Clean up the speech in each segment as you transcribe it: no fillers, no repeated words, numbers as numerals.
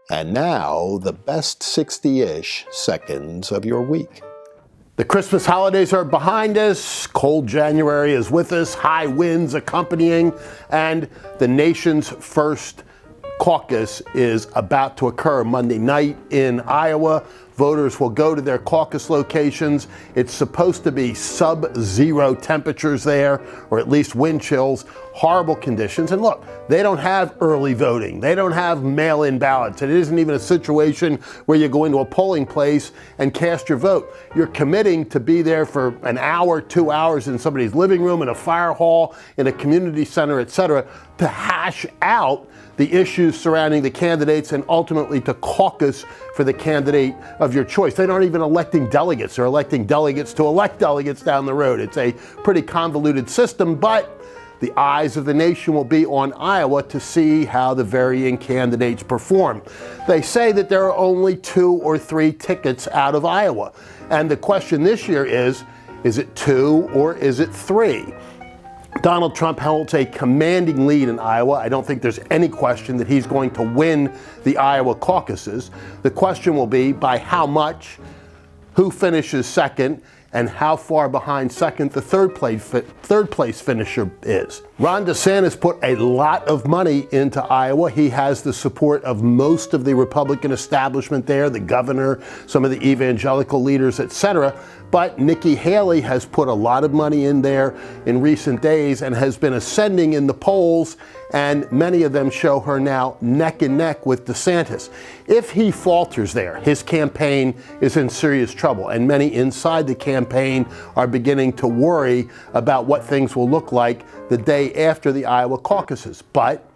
And now, the best 60-ish seconds of your week. The Christmas holidays are behind us, cold January is with us, high winds accompanying, and the nation's first caucus is about to occur Monday night in Iowa. Voters will go to their caucus locations. It's supposed to be sub-zero temperatures there, or at least wind chills, horrible conditions. And look, they don't have early voting. They don't have mail-in ballots. It isn't even a situation where you go into a polling place and cast your vote. You're committing to be there for an hour, 2 hours in somebody's living room, in a fire hall, in a community center, etc., to hash out the issues surrounding the candidates and ultimately to caucus for the candidate of your choice. They're not even electing delegates. They're electing delegates to elect delegates down the road. It's a pretty convoluted system, but the eyes of the nation will be on Iowa to see how the varying candidates perform. They say that there are only 2 or 3 tickets out of Iowa. And the question this year is it 2 or is it 3? Donald Trump holds a commanding lead in Iowa. I don't think there's any question that he's going to win the Iowa caucuses. The question will be by how much, who finishes second, and how far behind second the third place finisher is. Ron DeSantis put a lot of money into Iowa. He has the support of most of the Republican establishment there, the governor, some of the evangelical leaders, etc. But Nikki Haley has put a lot of money in there in recent days and has been ascending in the polls, and many of them show her now neck and neck with DeSantis. If he falters there, his campaign is in serious trouble, and many inside the campaign are beginning to worry about what things will look like the day after the Iowa caucuses. But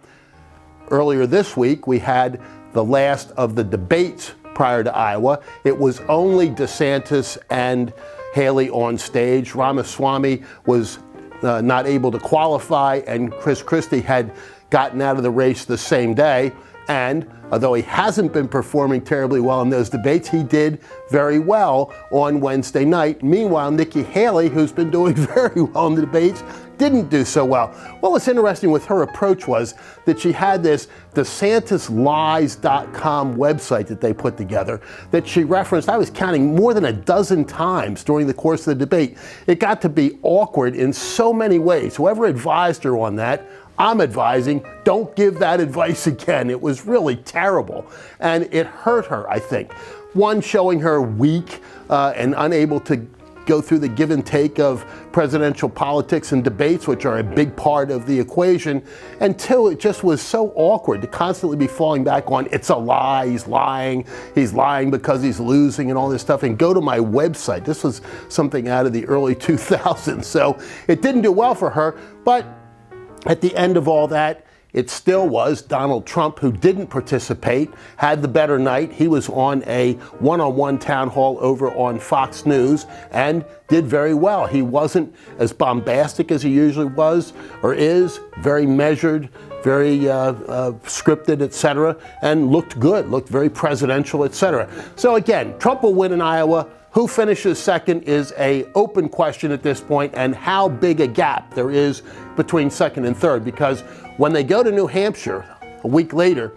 earlier this week, we had the last of the debates prior to Iowa. It was only DeSantis and Haley on stage. Ramaswamy was not able to qualify, and Chris Christie had gotten out of the race the same day. And although he hasn't been performing terribly well in those debates, he did very well on Wednesday night. Meanwhile, Nikki Haley, who's been doing very well in the debates, didn't do so well. Well, what's interesting with her approach was that she had this DeSantisLies.com website that they put together that she referenced, I was counting, more than a dozen times during the course of the debate. It got to be awkward in so many ways. Whoever advised her on that, I'm advising, don't give that advice again. It was really terrible. And it hurt her, I think. One, showing her weak and unable to go through the give and take of presidential politics and debates, which are a big part of the equation. And 2, it just was so awkward to constantly be falling back on, it's a lie, he's lying because he's losing and all this stuff. And go to my website. This was something out of the early 2000s. So it didn't do well for her, but at the end of all that, it still was Donald Trump, who didn't participate, had the better night. He was on a one-on-one town hall over on Fox News and did very well. He wasn't as bombastic as he usually was or is, very measured, very scripted, etc., and looked good, looked very presidential, etc. So again, Trump will win in Iowa. Who finishes second is an open question at this point, and how big a gap there is between second and third, because when they go to New Hampshire a week later,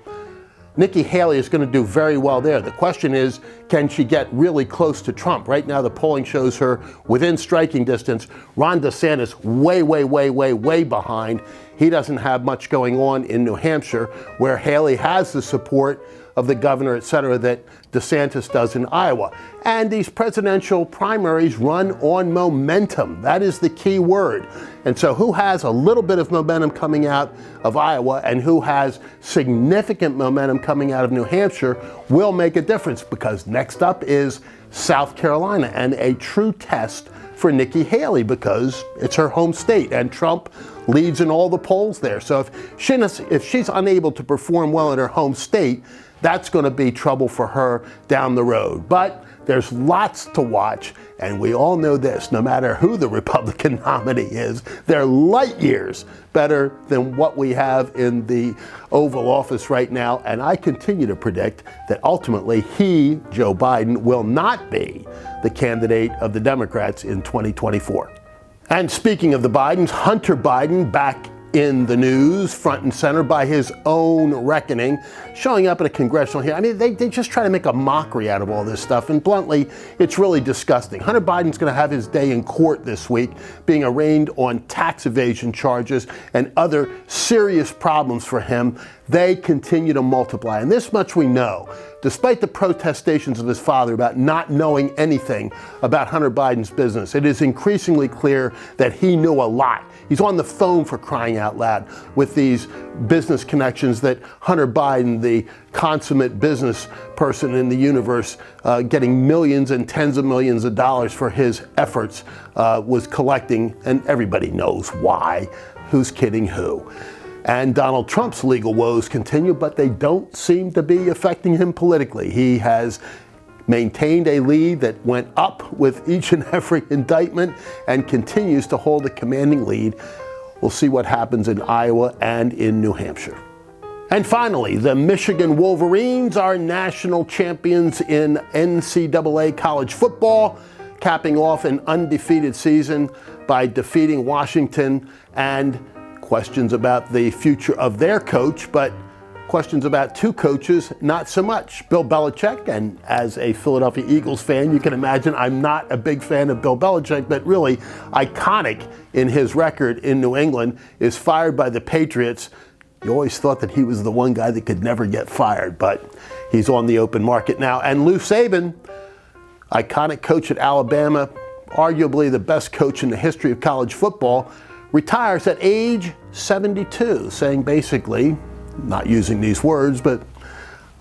Nikki Haley is going to do very well there. The question is, can she get really close to Trump? Right now, the polling shows her within striking distance. Ron DeSantis way behind. He doesn't have much going on in New Hampshire, where Haley has the support of the governor, etc., that DeSantis does in Iowa. And these presidential primaries run on momentum. That is the key word. And so who has a little bit of momentum coming out of Iowa and who has significant momentum coming out of New Hampshire will make a difference, because next up is South Carolina, and a true test for Nikki Haley because it's her home state and Trump leads in all the polls there. So if she's unable to perform well in her home state, that's going to be trouble for her down the road. But there's lots to watch, and we all know this, no matter who the Republican nominee is, they're light years better than what we have in the Oval Office right now. And I continue to predict that ultimately he, Joe Biden, will not be the candidate of the Democrats in 2024. And speaking of the Bidens, Hunter Biden back in the news, front and center by his own reckoning, showing up at a congressional hearing. I mean, they just try to make a mockery out of all this stuff, and bluntly, it's really disgusting. Hunter Biden's going to have his day in court this week, being arraigned on tax evasion charges and other serious problems for him. They continue to multiply, and this much we know. Despite the protestations of his father about not knowing anything about Hunter Biden's business, it is increasingly clear that he knew a lot. He's on the phone, for crying out loud, with these business connections that Hunter Biden, the consummate business person in the universe, getting millions and tens of millions of dollars for his efforts, was collecting, and everybody knows why. Who's kidding who? And Donald Trump's legal woes continue, but they don't seem to be affecting him politically. He has maintained a lead that went up with each and every indictment and continues to hold a commanding lead. We'll see what happens in Iowa and in New Hampshire. And finally, the Michigan Wolverines are national champions in NCAA college football, capping off an undefeated season by defeating Washington, and questions about the future of their coach, but questions about two coaches, not so much. Bill Belichick, and as a Philadelphia Eagles fan, you can imagine I'm not a big fan of Bill Belichick, but really iconic in his record in New England, is fired by the Patriots. You always thought that he was the one guy that could never get fired, but he's on the open market now. And Nick Saban, iconic coach at Alabama, arguably the best coach in the history of college football, retires at age 72, saying basically, not using these words, but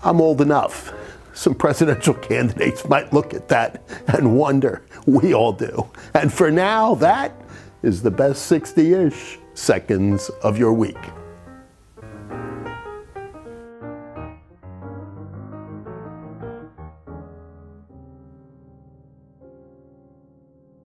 I'm old enough. Some presidential candidates might look at that and wonder. We all do. And for now, that is the best 60-ish seconds of your week.